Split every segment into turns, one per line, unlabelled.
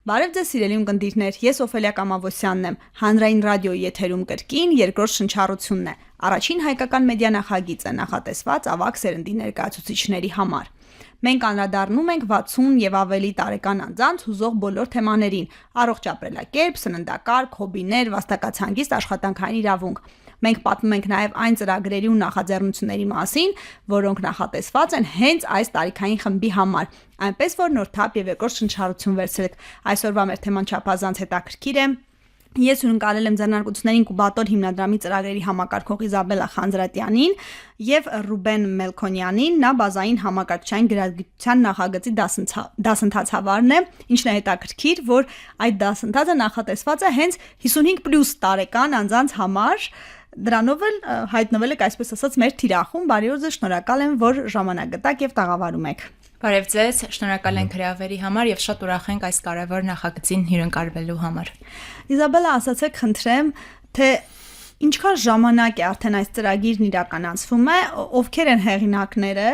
Բարև ձեզ սիրելի ունկնդիրներ, ես Օֆելիա Կամավոսյանն եմ, հանրային ռադիոյի եթերում կրկին երկրորդ շնչառությունն է, առաջին հայկական մեդիա նախագիծը նախատեսված ավագ սերնդի ներկայացուցիչների համար։ Մենք անդրադառնում ենք 60 եւ ավելի տարեկան անձանց հուզող բոլոր թեմաներին՝ առողջ ապրելակերպ, սննդակարգ, հոբիներ, վաստակացանգիստ, աշխատանքային իրավունք։ Մենք պատմում ենք նաև այն ծրագրերի ու նախաձեռնությունների մասին, որոնք նախատեսված են հենց այս տարիքային խմբի համար, այնպես որ նոր թափ եւ երկրորդ շնչառություն վերցրեք։ Այսօրվա մեր թեման չափազանց հետաքրքիր է։ Ես հյուրընկալել եմ ձեռնարկությունների ինկուբատոր հիմնադրամի ծրագրերի համակարգող Իզաբելլա Խանձրատյանին եւ Ռուբեն Մելքոնյանին, նա բազային համակարգչային գրագիտության նախագծի դասընթացավարն է, ինչն է հետաքրքիր, որ այդ դասընթացը նախատեսված է հենց 55+ տարեկան անձանց համար։ Դրանով էլ հայտնվել եք, այսպես ասած, մեր թիրախում։ Բարի օր ձեզ, շնորհակալ եմ, որ ժամանակ գտաք եւ տաղավարում եք։
Բարև ձեզ, շնորհակալ ենք հրավերի համար եւ շատ ուրախ ենք այս կարևոր նախագծին հյուրընկալվելու համար։
Իզաբելլա, ասացեք, խնդրեմ, թե ինչքան ժամանակ է արդեն այս ծրագիրն իրականացվում է, ովքեր են հեղինակները,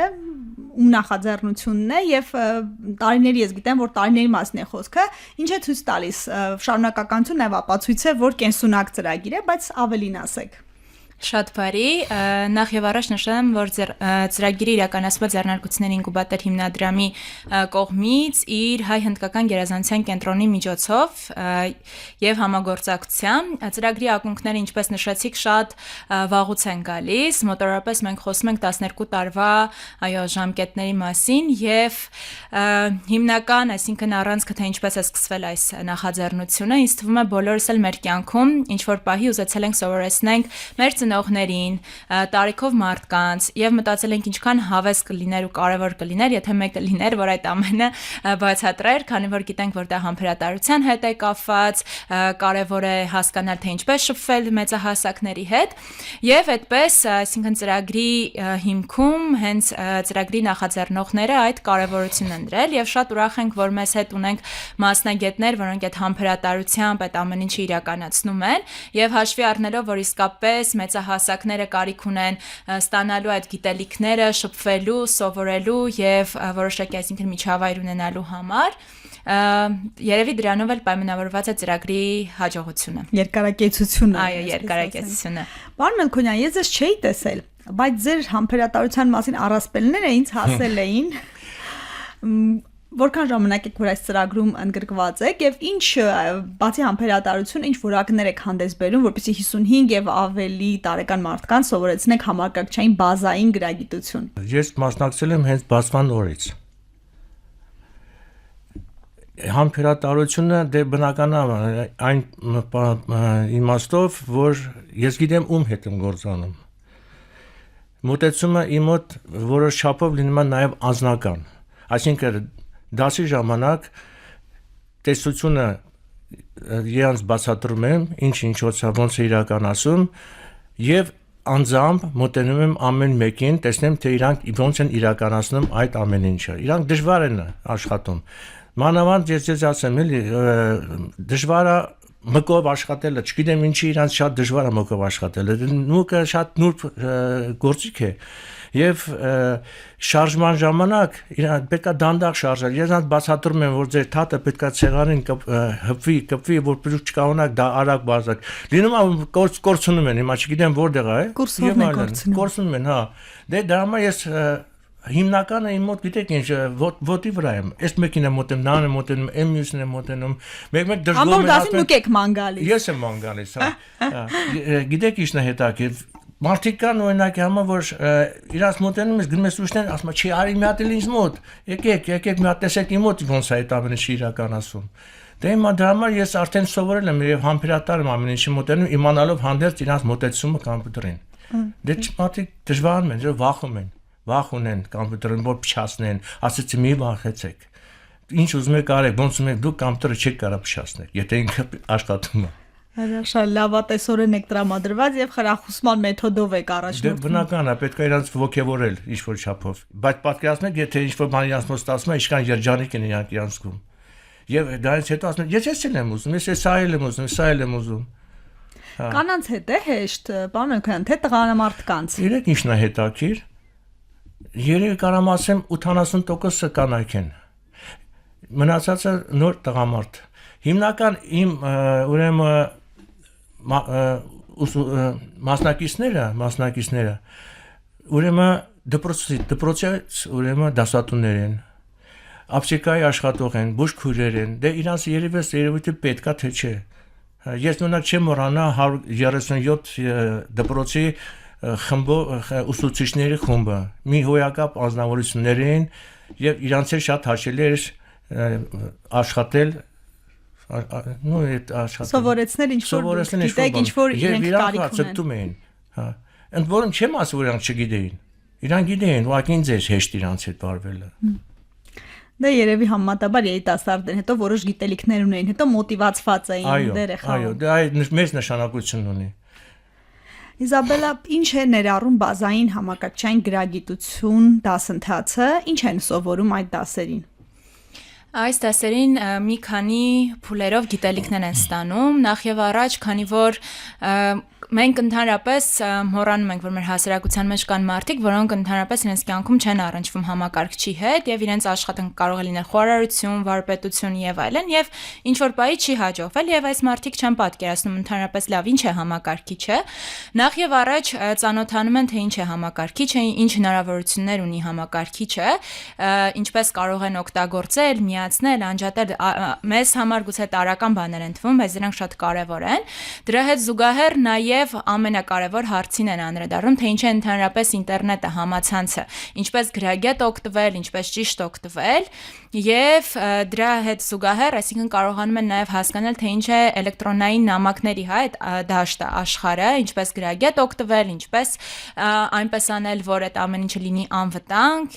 ում նախաձեռնությունն է եւ տարիների, ես գիտեմ, որ տարիների մասին է խոսքը, ինչ է ցույց տալիս շարունակականություն եւ ապացույց է, որ կենսունակ ծրագիր է, բայց ավելին ասեք։
Շատ բարի, նախ եւ առաջ նշեմ, որ ծրագիրը իրականացված ձեռնարկությունների ինկուբատոր հիմնադրամի կողմից իր հայ-հնդկական գերազանցության կենտրոնի միջոցով եւ համագործակցությամբ ծրագրի ակունքները, ինչպես նշեցիք, շատ վաղուց են գալիս, մոտավորապես մենք խոսում ենք 12 տարվա ժամկետների մասին եւ հիմնական, այսինքն առանցքը թե ինչպես է սկսվել այս նախաձեռնությունը, ինձ թվում է բոլորս էլ մեր կյանքում ինչ որ պահի ուզեցել ենք սովորեցնենք մեր ծնողներին, տարիքով մարդկանց եւ մտածել ենք ինչքան հավես կլիներ ու կարեւոր կլիներ, եթե մեկը լիներ, որ այդ ամենը բացատրեր, քանի որ գիտենք, որ դա համբերատարության հետ է կապված, կարեւոր է հասկանալ, թե ինչպես շփվել մեծահասակների հետ եւ այդպես, այսինքն ծրագրի հիմքում հենց ծրագրի նախաձեռնողները այդ կարեւորությունն են դրել եւ շատ ուրախ ենք, որ մեզ հետ ունենք մասնագետներ, որոնք այդ համբերատարությամբ այդ ամեն ինչը իրականացնում են եւ հաշվի առնելով, որ իսկապես մեծահասակները կարիք ունեն ստանալու այդ գիտելիքները, շփվելու, սովորելու եւ որոշակի այսինքն միջավայր ունենալու համար, երևի դրանով էլ պայմանավորված է ծրագրի հաջողությունը։
Երկարակեցությունը։
Այո, երկարակեցությունը։
Պարոն Մելքոնյան, ես ձեզ չէի տեսել, բայց ձեր համբերատարության մասին առասպելները ինձ հասել էին։ Որքան ժամանակ եք որ այս ծրագրում ընդգրկված եք եւ ինչ բացի համբերատարություն, ինչ որակներ եք հանդես բերում, որպեսզի 55 եւ ավելի տարեկան մարդկանց սովորեցնեք համակարգչային բազային գրագիտություն։
Ես մասնակցել եմ հենց բացման օրից։ Համբերատարությունը դե բնական է այն իմաստով, որ ես գիտեմ ում հետ եմ գործանում։ Մոտեցումը իմ մոտ որոշ չափով լինում է նաեւ անձնական, այսինքն դասի ժամանակ տեսությունը իրանց բացատրում եմ, ինչով ոնց է իրականացում եւ անձամբ մոտենում եմ ամեն մեկին, տեսնեմ թե իրանք ոնց են իրականացնում այդ ամեն ինչը։ Իրանք դժվար են աշխատում։ Մանավանդ ես ասեմ, էլի դժվար է մկով աշխատելը, չգիտեմ ինչի իրանք շատ դժվար է մկով աշխատելը։ Նույնը շատ նուրբ գործիք է։ Եվ շարժման ժամանակ իրանք պետք է դանդաղ շարժել։ Ես նրանց բացատրում եմ, որ ձեր թաթը պետք է ցեղանին կպվի, որ պրուկ չկարողանաք դա արագ բարձր։ Լինում է կորցնում են, հիմա չգիտեմ որտեղ է։ Կորցնում են, հա։ Դե դրա համար ես հիմնականը իմ մոտ գիտեք ինչ ոտի վրա եմ։ Այս մեկին եմ մոտենում, նրան եմ մոտենում, եմ մյուսին եմ մոտենում։ Մեկ դժգոհ եմ
ասում։ Դուք եք ման գալիս։
Ես եմ ման գալիս, հա։ Գիտեք ինչն է հետաքրքիր։ Մարդիկ կան օրինակի համար, որ իրանց մոտենում ես գնում ես ուշնեն, ասում է, չի արի մի հատ էլ ինձ մոտ։ Եկեք մի հատ տեսեք իմ մոտ ոնց է այդ ամենը իրականացում։ Դե հիմա դրա համար ես արդեն սովորել եմ եւ համբերատար եմ ամեն ինչի մոտենում, իմանալով հանդերձ իրանց մոտեցումը կոմպյուտերին։ Դե մարդիկ դժվարանում են, վախում են։ Վախ ունեն կոմպյուտերին, որ փչացնեն, ասեցի մի վախեցեք։ Ինչ ուզում եք արեք, ոնց ուզում եք դուք կոմպյուտերը չեք կարող փչացնել, եթե ինքը աշխատում է։
Հրաշալ լավատեսորեն եք տրամադրված եւ խրախուսման մեթոդով եք առաջնորդվում։
Դե բնական է, պետք է իրանց ոգևորել ինչ-որ չափով։ Բայց պատկերացնեք, եթե ինչ-որ բան իրանց մոտ ստացվում է, ինչքան երջանիկ են իրանք իրանց զգում։ Եվ դրանից հետո ասում են, ես էլ եմ ուզում, ես սա էլ եմ ուզում, սա էլ եմ ուզում։
Կանանց հետ է հեշտ, պարոն Մելքոնյան, թե տղամարդկանց։
Իրեք ինչն է հետաքրքիր։ Երևի կարամ ասեմ 80% կանայք են։ Մնացածը նոր տղամարդ։ Հիմնական իմ ուրեմն մասնակիցները ուրեմն դպրոցից ուրեմն դասատուներ են, ապտեկայի աշխատող են, բուժքույրեր են, դե իրանց երևի պետքա թե չէ։ Ես նույնակ չեմ մոռանա 137 դպրոցի ուսուցիչների խումբը, մի հոյակապ անձնավորություններ են եւ իրանց հետ շատ հաշելի էր աշխատել
սովորեցնել ինչ-որ գիտեք, ինչ-որ իրենք կարիք
ունեն։ Հա։ Ընդ որում չեմ ասում, որ իրանք չգիտեին։ Իրանք գիտեին, ուղղակի ինձ էր հեշտ իրանց հետ վարվելը։
Դա երևի համեմատաբար երիտասարդ են, հետո որոշ գիտելիքներ ունեին, հետո մոտիվացված էին դերը խաղալ։
Այո, դա մեծ նշանակություն ունի։
Իզաբելա, ինչ է ներառում բազային համակարգչային գրագիտություն դասընթացը, ինչ են սովորում այդ դասերին։
Այս դասերին մի քանի փուլերով գիտելիքներ են ստանում, նախ եւ առաջ, քանի որ մենք ընդհանրապես մոռանում ենք, որ մեր հասարակության մեջ կան մարդիկ, որոնք ընդհանրապես իրենց կյանքում չեն առնչվում համակարգչի հետ եւ իրենց աշխատանքը կարող է լինել խորհրդություն, վարպետություն եւ այլն, եւ ինչ որ բայի չի հաջողվել եւ այս մարդիկ չեն պատկերացնում ընդհանրապես լավ ինչ է համակարգիչը։ Նախ եւ առաջ ծանոթանում են թե ինչ է համակարգիչը, ինչ հնարավորություններ ունի համակարգիչը, ինչպես կարող են օգտագործել, միացնել, անջատել, մեզ համար գուցե տարական բաներ են թվում, բայց դրանք շատ կարեւոր են։ Դրա հետ զուգահեռ Եվ ամենակարևոր հարցին են անդրադառնում, թե ինչ է ընդհանրապես ինտերնետը, համացանցը, ինչպես գրագետ օգտվել, ինչպես ճիշտ օգտվել, եւ դրա հետ զուգահեռ, այսինքն կարողանում են նաեւ հասկանալ, թե ինչ է էլեկտրոնային նամակների այդ դաշտը, աշխարհը, ինչպես գրագետ օգտվել, ինչպես այնպես անել, որ այդ ամեն ինչը լինի անվտանգ,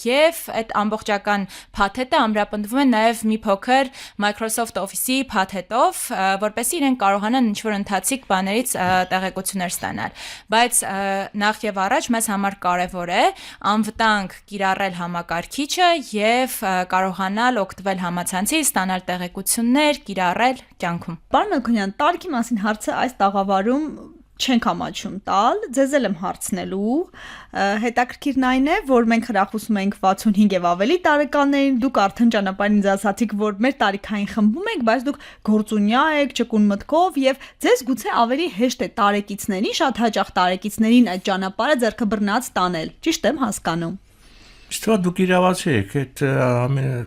եւ այդ ամբողջական փաթեթը ամրապնդվում է նաեւ մի փոքր Microsoft Office-ի փաթեթով, որպեսզի իրենք կարողանան ինչ-որ ընթացիկ բաներից տեղեկություններ ստանալ, բայց նախ եւ առաջ մեզ համար կարեւոր է անվտանգ կիրառել համակարգիչը եւ կարողանալ օգտվել համացանցից, ստանալ տեղեկություններ, կիրառել կյանքում։
Պարոն Մելքոնյան, տարիքի մասին հարցը այս տաղավարում չենք ամաչում տալ, ձեզ էլ եմ հարցնելու, հետաքրքիրն այն է, որ մենք հրախուսում ենք 65 եւ ավելի տարեկաններին, դուք արդեն ճանապարհին ինձ ասացիք, որ մեր տարիքային խմբում եք, բայց դուք գործունյա եք, ճկուն մտքով եւ ձեզ գուցե ավելի հեշտ է տարեկիցներին, շատ հաճախ տարեկիցներին այդ ճանապարհը ձեռքը բռնած տանել։ Ճիշտ եմ հասկանում։
Ստվա դուք իրավացի եք, այդ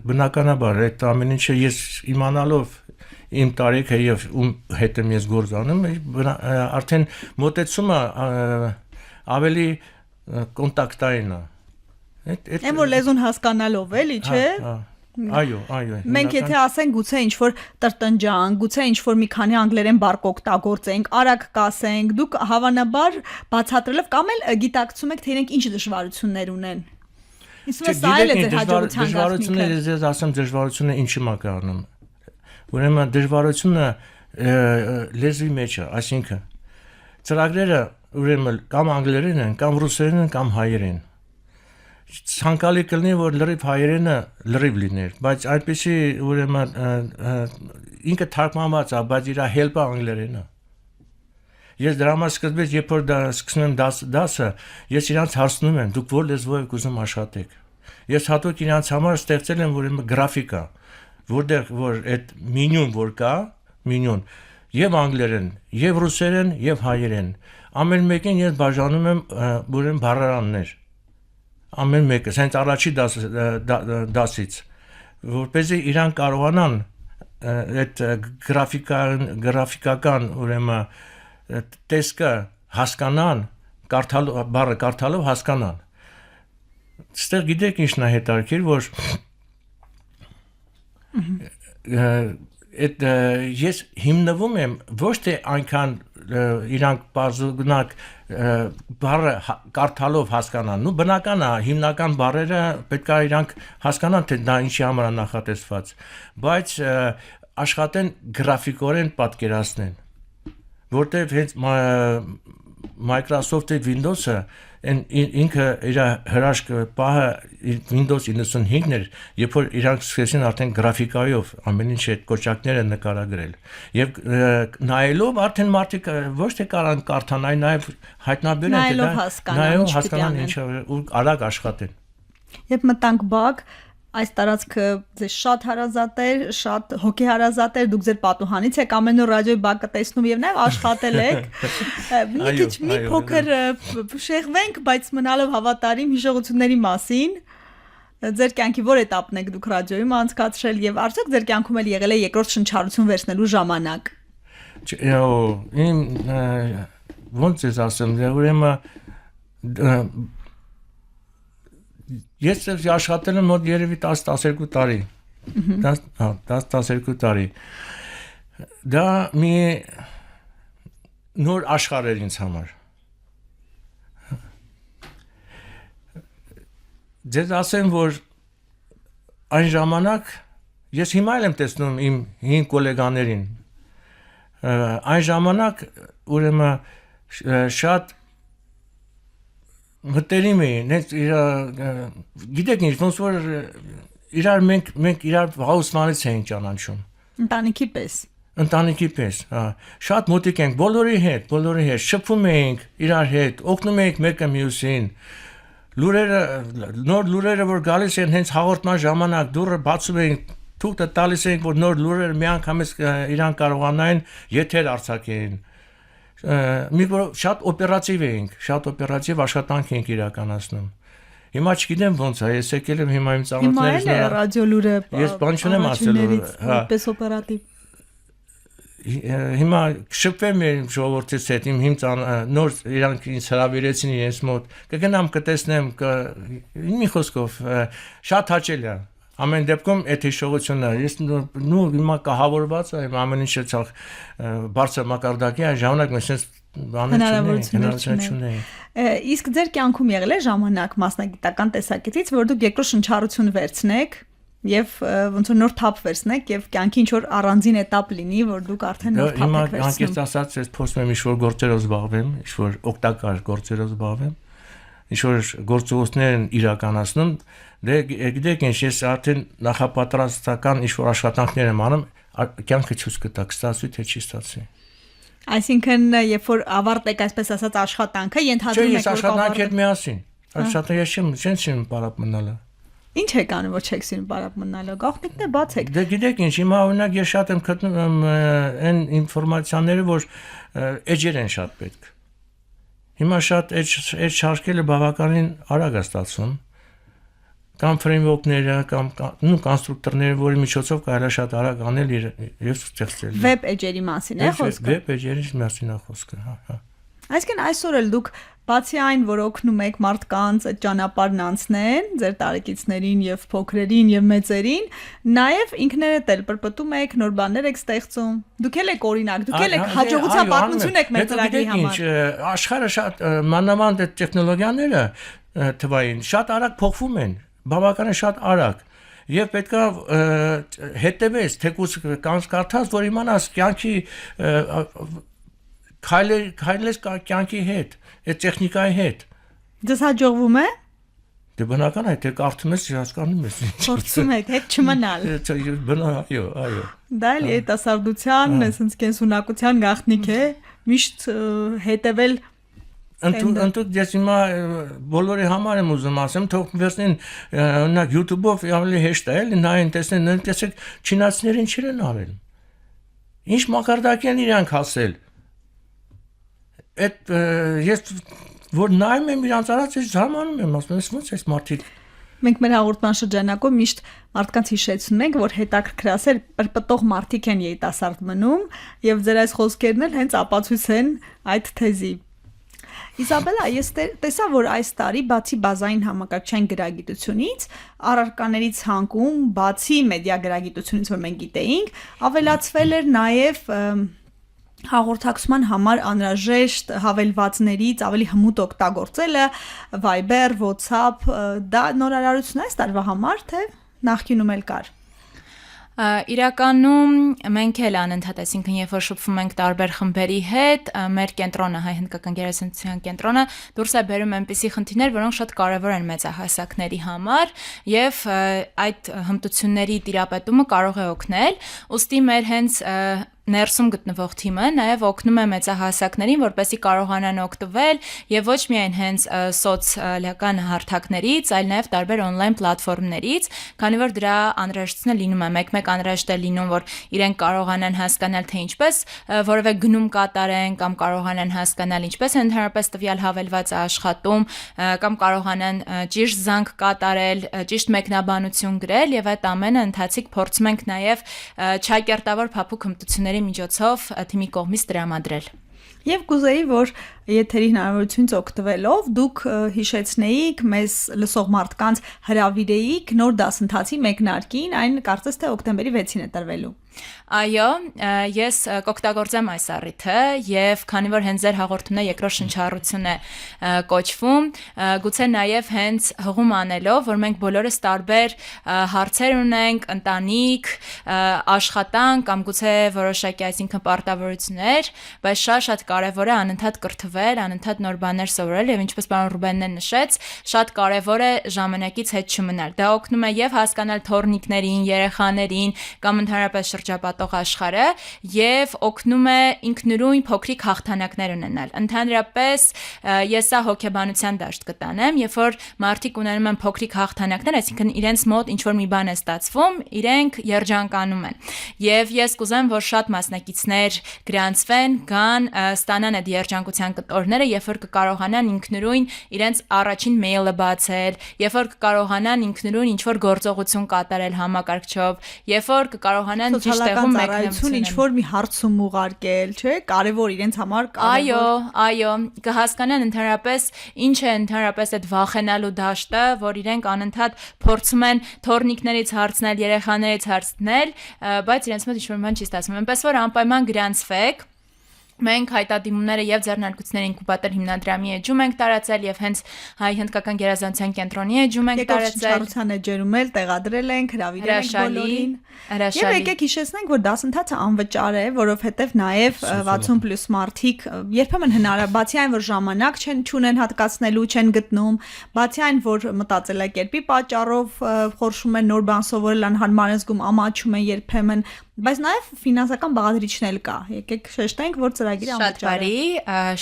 բնականաբար այդ ամեն ինչը ես իմանալով իմ տարիքը եւ ում հետ եմ ես գործ անում, արդեն մոտեցումը ավելի կոնտակտային է։
Այն որ լեզուն հասկանալով էլի, չէ։
Այո։
Մենք եթե ասենք գուցե ինչ-որ տրտնջանք, գուցե ինչ-որ մի քանի անգլերեն բառ օգտագործենք, արագ կասենք, դուք հավանաբար բացատրելով կամ էլ գիտակցում եք, թե իրենք ինչ դժվարություններ ունեն։ Իսկ սա էլ է ձեր հաջողության
դժվարությունը, ես ասեմ դժվարությունը ինչի մակարնում։ Ուրեմն դժվարությունը լեզվի մեջ է, այսինքն ծրագրերը ուրեմն կամ անգլերեն են, կամ ռուսերեն են, կամ հայերեն։ Ցանկալի կլինի, որ լրիվ հայերենը լրիվ լիներ, բայց այդպեսի ուրեմն ինքը թարգմանված է, բայց իր help-ը անգլերենն է։ Ես դրա համար սկզբից, երբ որ սկսում եմ դասը, ես իրանց հարցնում եմ, դուք որ լեզվով եք ուզում աշխատեք։ Ես հատուկ իրանց համար ստեղծել եմ ուրեմն գրաֆիկա, որտեղ որ այդ մենյուն որ կա, մենյուն եւ անգլերեն, եւ ռուսերեն, եւ հայերեն։ Ամեն մեկին ես բաժանում եմ ուրեմն բառարաններ։ Ամեն մեկը, հենց առաջի դասից, որպեսզի իրան կարողանան այդ գրաֆիկական ուրեմն տեսքը հասկանան, բառը կարդալով հասկանան։ Ստեղ գիտեք ինչն է հետաքրքիր, որ այդ ես հիմնվում եմ ոչ թե այնքան իրանք բարձունակ բառը կարդալով հասկանան, նու բնական է, հիմնական բառերը պետք է իրանք հասկանան, թե դա ինչի համար է նախատեսված, բայց աշխատեն գրաֆիկորեն պատկերացնեն, որտեղ հենց Microsoft-ի Windows-ը ինքը իր հրաշք պահը Windows 95-ն էր, երբ որ իրանք սկսեցին արդեն գրաֆիկայով ամեն ինչ այդ կոճակները նկարագրել։ Եվ նայելով արդեն մարդիկ ոչ թե կարան կարդան, այլ նաև հայտնաբերեն,
նայելով հասկանան
ինչը ու արագ աշխատեն։
Երբ մտանք բակ, Այս տարածքը ձեզ շատ հարազատ էր, շատ հոգեհարազատ էր, դուք ձեր պատուհանից եք ամեն օր ռադիոյի բակը տեսնում եւ նաեւ աշխատել եք։ Մի քիչ մի փոքր շեղվենք, բայց մնալով հավատարիմ հիշողությունների մասին։ Ձեր կյանքի որ էտապն եք դուք ռադիոյում անցկացրել եւ արդյոք ձեր կյանքում էլ եղել է երկրորդ շնչառություն վերցնելու ժամանակ։
Իմ ոնց ես ասեմ, ուրեմն ես աշխատել եմ մոտ երևի 10-12 տարի։ 10-12 տարի։ Դա մի նոր աշխարհ էր ինձ համար։ Ձեզ ասեմ, որ այն ժամանակ ես հիմա էլ եմ տեսնում իմ հին գոլեգաներին։ Այն ժամանակ ուրեմն շատ մտերիմ էին, գիտեք ինչ, ոնց որ մենք իրար հաուսմանից էինք ճանաչում։
Ընտանիքի պես։
Ընտանիքի պես, շատ մոտիկ ենք, բոլորի հետ, շփվում էինք իրար հետ, օգնում էինք մեկը մյուսին։ Նոր լուրերը որ գալիս են հենց հաղորդման ժամանակ դուրը բացում էինք, թուղթը տալիս էինք, որ նոր լուրերը միանգամից իրան կարողանային եթեր արձակեին։ Շատ օպերատիվ էինք, շատ օպերատիվ աշխատանք էինք իրականացնում։ Հիմա չգիտեմ ոնց է, ես եկել եմ հիմա իմ ծանոթներից
Հիմա էլ ռադիո լուրը։
Ես բան չունեմ ասելու,
պես օպերատիվ։
Հիմա շփվեմ իմ ժողովրդից հետ, իմ նոր իրանք ինձ հրավիրեցին իրենց մոտ։ Կգնամ կտեսնեմ, մի խոսքով շատ հաճելի է։ Ամեն դեպքում այդ հիշողությունը ես հիմա կահավորված եմ ամեն ինչը ցախ բարձր մակարդակի այն ժամանակ մենք sense
հնարավորություններ չունեին։ Իսկ ձեր կյանքում եղել է ժամանակ մասնագիտական տեսակետից, որ դուք երկրորդ շնչառություն վերցնեք եւ ոնց որ նոր թափ վերցնեք եւ կյանքի ինչ որ առանձին էտապ լինի, որ դուք արդեն նոր թափ եք վերցնում։
Հիմա անկեղծ ասած ես փորձում եմ ինչ որ գործերով զբաղվեմ, ինչ որ օգտակար գործերով զբաղվեմ, ինչ որ գործողություններ իրականացնում։ Դե գիտեք ինչ, ես արդեն նախապատրաստական ինչ որ աշխատանքներ եմ անում, կյանքը ցույց կտա, կստացվի թե չի ստացվի։
Այսինքն, երբ որ ավարտեք այսպես ասած աշխատանքը, ենթադրում եք որ
աշխատանքի հետ միասին։ Աշխատանքը չեմ պարապ մնալը։
Ինչ եք անում, որ չեք սիրում պարապ մնալը։ Գաղտնիքն է բացեք։
Դե գիտեք ինչ, հիմա օրինակ ես շատ եմ գտնում այն ինֆորմացիաները, որ էջեր են շատ պետք։ Հիմա շատ էջ շարքելը բավականին արագ է ստացվում։ Կամ ֆրեյմվորքները, կամ կոնստրուկտորները, որի միջոցով կարելի է շատ արագ անել եւ ստեղծել։
Վեբ էջերի մասին է խոսքը։
Վեբ էջերի մասին է խոսքը, հա։
Այսինքն այսօր էլ դուք բացի այն, որ օգնում եք մարդկանց այդ ճանապարհն անցնեն, ձեր տարեկիցներին եւ փոքրերին եւ մեծերին, նաեւ ինքներդ էլ պրպտում եք, նոր բաներ եք ստեղծում։ Դուք էլ եք օրինակ, դուք էլ եք հաջողության պատմություն եք մեր ծրագրի համար։
Աշխարհը շատ մանավանդ այդ տեխնոլոգիաները թվային շատ արագ փոխվում են, բավականին շատ արագ։ Եվ պետքա հետևես, թեկուզ կարդաս, որ իմանաս կյանքի քայլես կյանքի հետ, այդ տեխնիկայի հետ։
Դες հաջողվում է։
Դե բնական է, թե կարդում ես, հասկանում ես։
Փորձում եք հետ չմնալ։
Այո։
Դա էլ երիտասարդության, այսինքն կենսունակության գաղտնիք է, միշտ հետևել
Ընդհանուր ես հիմա բոլորի համար եմ ուզում ասեմ, թող վերցնեն օրինակ YouTube-ով ավելի հեշտ է, էլի նայեն, տեսնեն, տեսեք չինացիներին չեն արել։ Ինչ մակարդակի են իրանք հասել։ Այդ ես որ նայում եմ իրանց արած, ես զարմանում եմ, ասում եմ, ո՞նց է մարդիկ։
Մենք մեր հաղորդման շրջանակում միշտ մարդկանց հիշեցնում ենք, որ հետաքրքրասեր պրպտող մարդիկ են երիտասարդ մնում, եւ ձեր այս խոսքերն էլ հենց ապացույց են այդ թեզի։ Իսաբելա, ես տեսա, որ այս տարի բացի բազային համակարգչային գրագիտությունից, առարկաների ցանկում, բացի մեդիա գրագիտությունից, որ մենք գիտեինք, ավելացվել էր նաև հաղորդակցման համար անհրաժեշտ հավելվածներից ավելի հմուտ օգտագործելը, Viber, WhatsApp, դա նորարարություն է այս տարվա համար, թե նախկինում էլ կար։
Իրականում մենք էլ անընդհատ, այսինքն երբ որ շփվում ենք տարբեր խմբերի հետ, մեր կենտրոնը, հայ-հնդկական գերազանցության կենտրոնը դուրս է բերում այնպիսի խնդիրներ, որոնք շատ կարևոր են մեծահասակների համար եւ այդ հմտությունների տիրապետումը կարող է օգնել, ուստի մեր հենց ներսում գտնվող թիմը նաև օգնում է մեծահասակներին, որպեսզի կարողանան օգտվել եւ ոչ միայն հենց սոցիալական հարթակներից, այլ նաև տարբեր on-line պլատֆորմներից, քանի որ դրա անհրաժեշտությունը լինում է, մեկ-մեկ անհրաժեշտ է լինում, որ իրենք կարողանան հասկանալ թե ինչպես որևէ գնում կատարեն կամ կարողանան հասկանալ ինչպես ընդհանրապես տվյալ հավելվածը աշխատում կամ կարողանան ճիշտ զանգ կատարել, ճիշտ մեկնաբանություն գրել եւ այդ ամենը ընթացիկ փորձում ենք նաև չակերտավոր փափուկ հմտությունների միջոցով թիմի կողմից տրամադրել։
Եվ կուզեի, որ եթերի հնարավորությունից օգտվելով դուք հիշեցնեիք մեզ լսող մարդկանց հրավիրեիք նոր դասընթացի մեկնարկին, այն կարծես թե օկտեմբերի 6-ին է տրվելու։
Այո, ես կօգտագործեմ այս առիթը եւ քանի որ հենց ձեր հաղորդումն է երկրորդ շնչառություն է կոչվում, գուցե նաեւ հենց հղում անելով, որ մենք բոլորս տարբեր հարցեր ունենք, ընտանիք, աշխատանք կամ գուցե որոշակի այսինքն պարտավորություններ, բայց շատ կարեւոր է անընդհատ կրթվել, անընդհատ նոր բաներ սովորել եւ ինչպես պարոն Ռուբենն նշեց, շատ կարեւոր է ժամանակից հետ չմնալ։ Դա օգնում է եւ հասկանալ թորնիկներին, երեխաներին կամ ընդհանրապես շրջապատող աշխարհը եւ օգնում է ինքնուրույն փոքրիկ հաղթանակներ ունենալ։ Ընդհանրապես ես սա հոգեբանության դաշտ կտանեմ, երբ որ մարդիկ ունենում են փոքրիկ հաղթանակներ, այսինքն իրենց մոտ ինչ որ մի բան է ստացվում, իրենք երջանկանում են։ Եվ ես կուզեմ, որ շատ մասնակիցներ գրանցվեն, գան, ստանան այդ երջանկության կտորները, երբ որ կկարողանան ինքնուրույն իրենց առաջին մեյլը բացել, երբ որ կկարողանան ինքնուրույն ինչ որ գործողություն կատարել համակարգչով, երբ որ կկարողանան ճիշտ տեղում
մեկնաբանություն ինչ որ մի հարցում ուղարկել, չէ՞, կարևոր իրենց համար կարևոր։
Այո, կհասկանան ընդհանրապես ինչ է ընդհանրապես այդ վախենալու դաշտը, որ իրենք անընդհատ փորձում են թորնիկներից հարցնել, երեխաներից հարցնել, բայց իրենց մոտ ինչ որ բան չի ստացվում։ Այնպես որ անպայման գրանցվեք։ Մենք հայտադիմումները եւ ձեռնարկությունների ինկուբատոր հիմնադրամի էջում ենք տարածել եւ հենց հայ-հնդկական գերազանցության կենտրոնի էջում ենք տարածել։
Շինչառության էջերում էլ տեղադրել ենք, հրավիրել ենք բոլորին։ Եվ եկեք հիշեցնենք, որ դասընթացը անվճար է, որովհետեւ նաեւ 60+ մարդիկ երբեմն հնարաբացի այն, որ ժամանակ չունեն հատկացնելու, չեն գտնում, բացի այն, որ մտածելակերպի պատճառով խորշում են նոր բան սովորել, անհարմար են զգում, ամաչում են երբեմն, բայց նաև ֆինանսական բաղադրիչն կա։ Եկեք շեշտենք, որ ծրագիրը անվճար է։
Շատ բարի,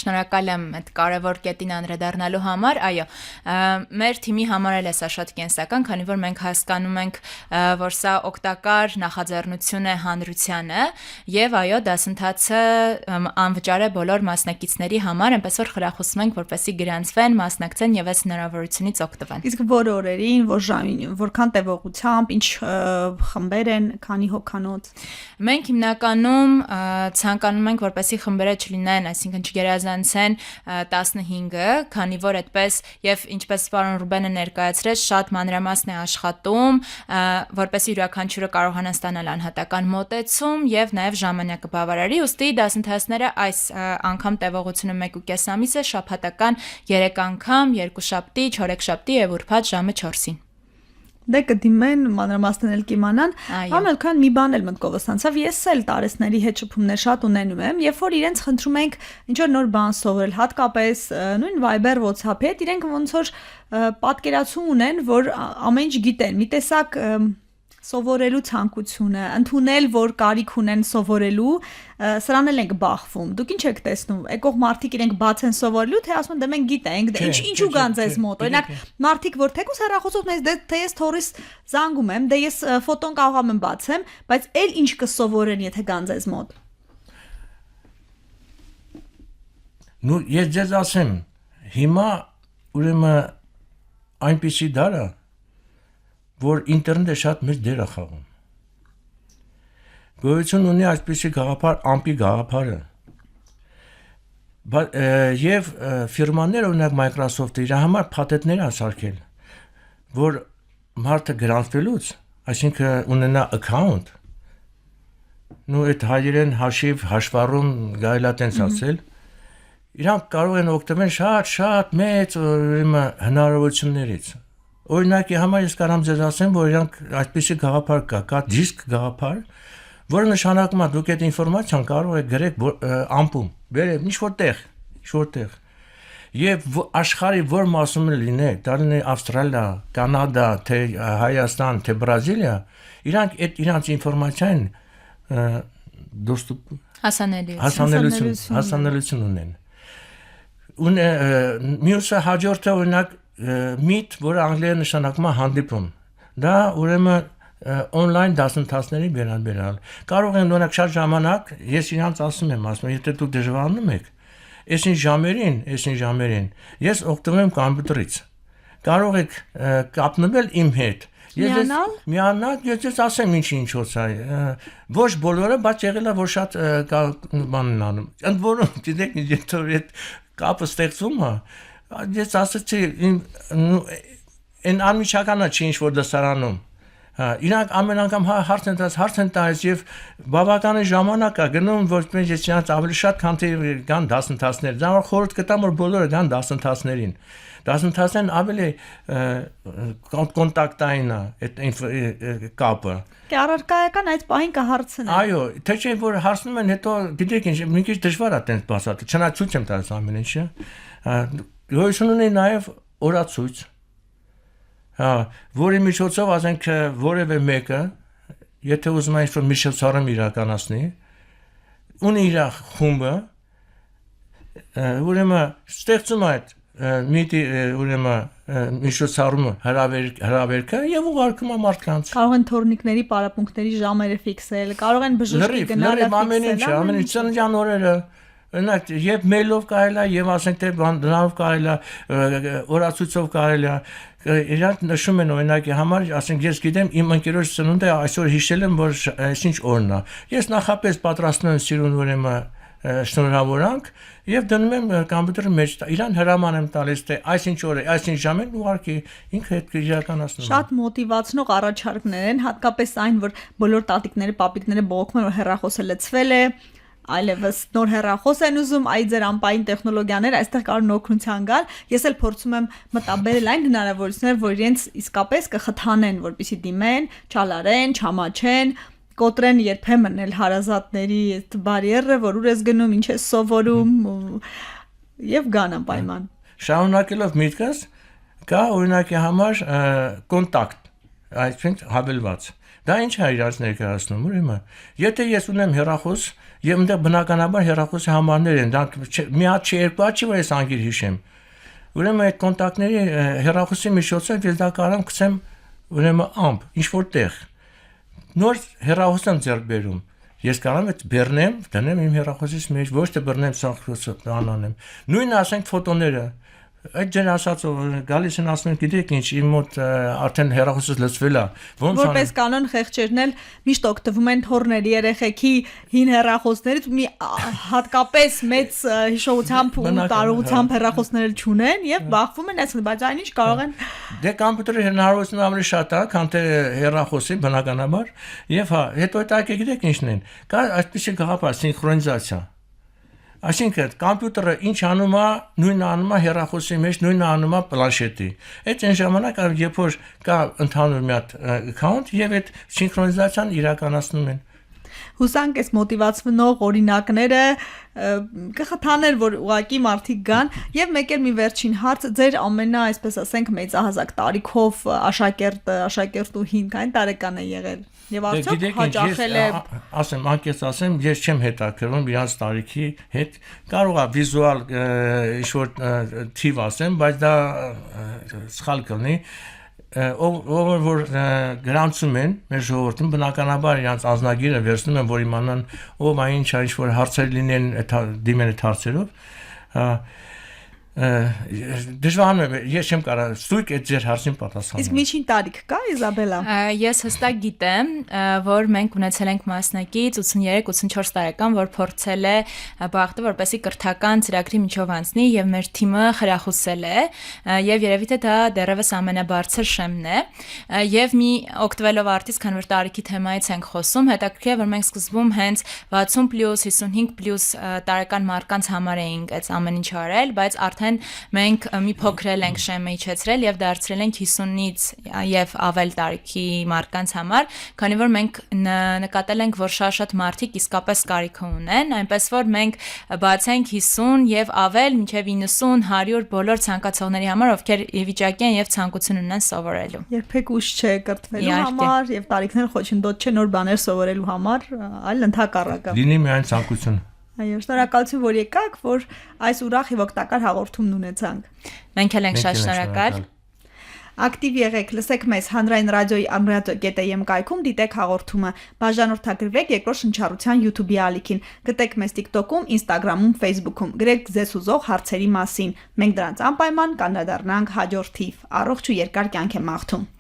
շնորհակալ եմ այդ կարևոր կետին անդրադառնալու համար։ Այո, մեր թիմի համար էլ է սա շատ կենսական, քանի որ մենք հասկանում ենք, որ սա օգտակար նախաձեռնություն է հանրությանը, եւ այո, դասընթացը անվճար է բոլոր մասնակիցների համար, այնպես որ խրախուսում ենք, որպեսզի գրանցվեն, մասնակցեն եւ այս հնարավորությունից օգտվեն։
Իսկ որ օրերին, որ ժամին, որքան տևողությամբ, ինչ խմբեր են, քանի հոգանոց։
Մենք հիմնականում ցանկանում ենք, որպեսզի խմբերը չլինեն, այսինքն չգերազանցեն 15-ը, քանի որ այդպես եւ ինչպես պարոն Ռուբենը ներկայացրեց, շատ մանրամասն է աշխատում, որպեսզի յուրաքանչյուրը կարողանան ստանալ անհատական մոտեցում եւ նաեւ ժամանակը բավարարի, ուստի դասընթացները այս անգամ տևողությունը 1.5 ամիս է, շաբաթական 3 անգամ, 2 շաբթի, 4 շաբթի եւ ուրբաթ ժամը 4-ին։
Դե կդիմեն մանրամասն էլ կիմանան։ Ամենքան մի բան էլ մտքովս անցավ, ես էլ տարեցների հետ շփումներ շատ ունենում եմ, երբ որ իրենց խնդրում ենք ինչ որ նոր բան սովորել, հատկապես նույն Viber, WhatsApp-ի հետ, իրենք ոնց որ պատկերացում ունեն, որ ամեն ինչ գիտեն, մի տեսակ սովորելու ցանկությունը, ընդունել, որ կարիք ունեն սովորելու, սրան էլ ենք բախվում։ Դուք ինչ եք տեսնում։ Եկող մարդիկ իրենք բաց են սովորելու, թե ասում են դե մենք գիտենք, դե ինչու կան ձեզ մոտ։ Օրինակ, մարդիկ որ թեկուս հեռախոսով նայես, դե ես թորիս զանգում եմ, դե ես ֆոտոն կարողam եմ բացեմ, բայց էլ ինչ կսովորեն, եթե կան ձեզ մոտ։
Նու ես ձեզ ասեմ, հիմա ուրեմն այնպեսի դարը որ ինտերնետը շատ մեծ դեր է խաղում։ Գոյություն ունի այսպիսի գաղափար, ամպի գաղափարը։ Եվ ֆիրմաները, օրինակ Microsoft-ը իր համար փաթեթներ է սարքել, որ մարդը գրանցվելուց, այսինքն ունենա account, նու այդ հայերեն հաշիվ հաշվառում գայլա տենց ասել, իրանք կարող են օգտվել շատ մեծ հնարավորություններից։ Օրինակի համար ես կարամ ձեզ ասեմ, որ իրանք այսպիսի գաղափար կա դիսկ գաղափար, որը նշանակում է դուք այդ ինֆորմացիան կարող եք գրեք ամպում, վերև ինչ որտեղ։ Եվ աշխարհի որ մասում լինեք, դա լինի Ավստրալիա, Կանադա, թե Հայաստան, թե Բրազիլիա, իրանք այդ իրանց ինֆորմացիան հասանելիություն ունեն։ Մյուսը հաջորդը օրինակ meet, որը անգլերեն նշանակում է հանդիպում։ Դա ուրեմն on-line դասընթացների վերաբերյալ։ Կարող են օրինակ շատ ժամանակ, ես իրանց ասում եմ, եթե դուք դժվարանում եք, այսին ժամերին ես օգտվում եմ կոմպյուտերից։ Կարող եք կապնվել իմ հետ։ Միանալ, ես ասեմ ինչոց է։ Ոչ բոլորը, բայց եղել է որ շատ բան են անում։ Ընդ որում, գիտեք, եթե այդ կապը ստեղծվում է, ես ասացի այն անմիջականը չի ինչ որ դասարանում։ Իրանք ամեն անգամ հարց են տալիս եւ բավական ժամանակ է գնում որպես ես իրանց ավելի շատ քան թե կան դասընթացներ։ Դա որ խորհուրդ կտամ որ բոլորը կան դասընթացներին։ Դասընթացներն ավելի կոնտակտային է այդ կապը։
Առարկայական այդ պահին կհարցնեն։
Այո, թե չէ որ հարցնում են հետո գիտեք ինչ մի քիչ դժվար է տենց բացատրել։ Չնայած եմ տալիս ամեն ինչը։ Գոյություն ունի նաեւ օրացույց։ Որի միջոցով ասենք որևէ մեկը, եթե ուզում է ինչ-որ միջոցառում իրականացնի, ունի իր խումբը, ուրեմն ստեղծում է այդ ուրեմն միջոցառումը հրավերքը եւ ուղարկում է մարդկանց։
Կարող են թորնիկների, պարապմունքների ժամերը ֆիքսել, կարող են բժշկի գնալը ֆիքսել,
ամեն ինչ ծննդյան օրերը Օրինակ, եւ մեյլով կարելի է, եւ ասենք թե բանով կարելի է, օրացույցով կարելի է, իրանք նշում են օրինակի համար, ասենք ես գիտեմ իմ ընկերոջ ծնունդը այսօր հիշել եմ, որ այսինչ օրն է։ Ես նախապես պատրաստում եմ սիրուն ուրեմն շնորհավորանք եւ դնում եմ կոմպյուտերի մեջ, իրան հրաման եմ տալիս թե այսինչ օրը, այսինչ ժամին ուղարկի ինքը հետ իրականացնում։
Շատ մոտիվացնող առաջարկներ են, հատկապես այն, որ բոլոր տատիկները, պապիկները բողոքում են, որ հեռախոսը լցվել է, այլևս նոր հեռախոս են ուզում, այ ձեր անպային տեխնոլոգիաներ, այստեղ կարող նոքնության գալ։ Ես էլ փորձում եմ մտաբերել այն հնարավորություններ, որ իրենց իսկապես կխթանեն, որպեսզի դիմեն, չալարեն, չամաչեն, կոտրեն երբեմն էլ հարազատների այդ բարիերը, որ ուր ես գնում, ինչ ես սովորում եւ գան անպայման։
Շարունակելով միտքս, կա օրինակի համար կոնտակտ, այսինքն հավելված։ Դա ինչ է իրաց ներկայացնում, ուրեմն, եթե ես ունեմ հեռախոս, եւ այնտեղ բնականաբար հեռախոսի համարներ են, դրանք մի հատ չի, երկու հատ չի, որ ես անգիր հիշեմ։ Ուրեմն այդ կոնտակտների հեռախոսի միջոցով ես դա կարող եմ գցեմ, ուրեմն ամպ, ինչ որ տեղ։ Նոր հեռախոս եմ ձեռք բերում։ Ես կարող եմ այդ բեռնեմ, դնեմ իմ հեռախոսից մեջ, ոչ թե բռնեմ անանեմ։ Նույնը ասենք ֆոտոները։ Այդ ջան ասածով գալիս են ասում են գիտեք ինչ իմ մոտ արդեն հեռախոսից լցվել է
որպես կանոն խեղճերն էլ միշտ օգտվում են թորների երեխեքի հին հեռախոսներից մի հատկապես մեծ հիշողությամբ ու կարողությամբ հեռախոսներ չունեն եւ բախվում են այսպես բայց այնինչ կարող են
դե կոմպյուտերի հնարավորությունը ավելի շատ է քան թե հեռախոսի բնականաբար եւ հա հետո այդ գիտեք ինչն են կա այսպեսի գաղափար սինխրոնիզացիա Այսինքն կոմպյուտերը ինչ անում է, նույնը անում է հեռախոսի մեջ, նույնը անում է պլանշետի։ Այդ այն ժամանակ երբ որ կա ընդհանուր մի հատ account եւ այդ սինխրոնիզացիան իրականացնում են։
Հուսանք այս մոտիվացնող օրինակները կխթաներ, որ ուղակի մարդիկ գան եւ մեկ էլ մի վերջին հարց ձեր ամենա, այսպես ասենք, մեծահասակ տարիքով աշակերտուհին քանի տարեկան է եղել եւ արդյոք հաճախել է
ասեմ, անկեղծ ասեմ, ես չեմ հետաքրվում իրանց տարիքի հետ, կարող է վիզուալ ինչ-որ թիվ ասեմ, բայց դա սխալ կլինի ով որ գրանցում են մեր ժողովրդին բնականաբար իրանց անձնագիրը վերցնում են որ իմանան ով այն ինչ որ հարցեր լինեն դիմեն այդ հարցերով դժվար է ես չեմ կարող ստույգ այդ ձեր հարցին պատասխանել
իսկ միջին տարիք կա Իզաբելա
ես հստակ գիտեմ որ մենք ունեցել ենք մասնակից 83-84 տարեկան որ փորձել է բախտը որպեսի կրթական ծրագրի միջով անցնի եւ մեր թիմը խրախուսել է եւ երևի թե դա դեռևս ամենաբարձր շեմն է եւ մի օգտվելով արդից քան որ տարիքի թեմայից ենք խոսում հետաքրքիր է որ մենք սկզբում հենց 60+ 55+ տարեկան մարդկանց համար էինք այս ամեն ինչ արել բայց արդեն արդեն մենք մի փոքրել ենք շեմը իջեցրել եւ դարձրել ենք 50-ից եւ ավել տարիքի մարդկանց համար, քանի որ մենք նկատել ենք, որ շատ մարդիկ իսկապես կարիք ունեն, այնպես որ մենք բացենք 50 եւ ավել մինչեւ 90, 100 բոլոր ցանկացողների համար, ովքեր վիճակի են եւ ցանկություն ունեն սովորելու։
Երբեք ուշ չէ կրթվելու համար եւ տարիքներ խոչընդոտ չէ նոր բաներ սովորելու համար, այլ ընդհակառակը։
Լինի միայն ցանկություն։
Այո, շնորհակալություն, որ եկաք, որ այս ուրախ եւ օգտակար հաղորդումն ունեցանք։
Մենք էլ ենք շատ շնորհակալ։
Ակտիվ եղեք, լսեք մեզ Հանրային ռադիոյի anradio.am կայքում, դիտեք հաղորդումը, բաժանորդագրվեք երկրորդ շնչառության YouTube-ի ալիքին, գտեք մեզ TikTok-ում, Instagram-ում, Facebook-ում, գրեք ձեզ ուզող հարցերի մասին։ Մենք դրանց անպայման կանդրադառնանք հաջորդ թիվ։ Առողջ ու երկար կյանք եմ մաղթում։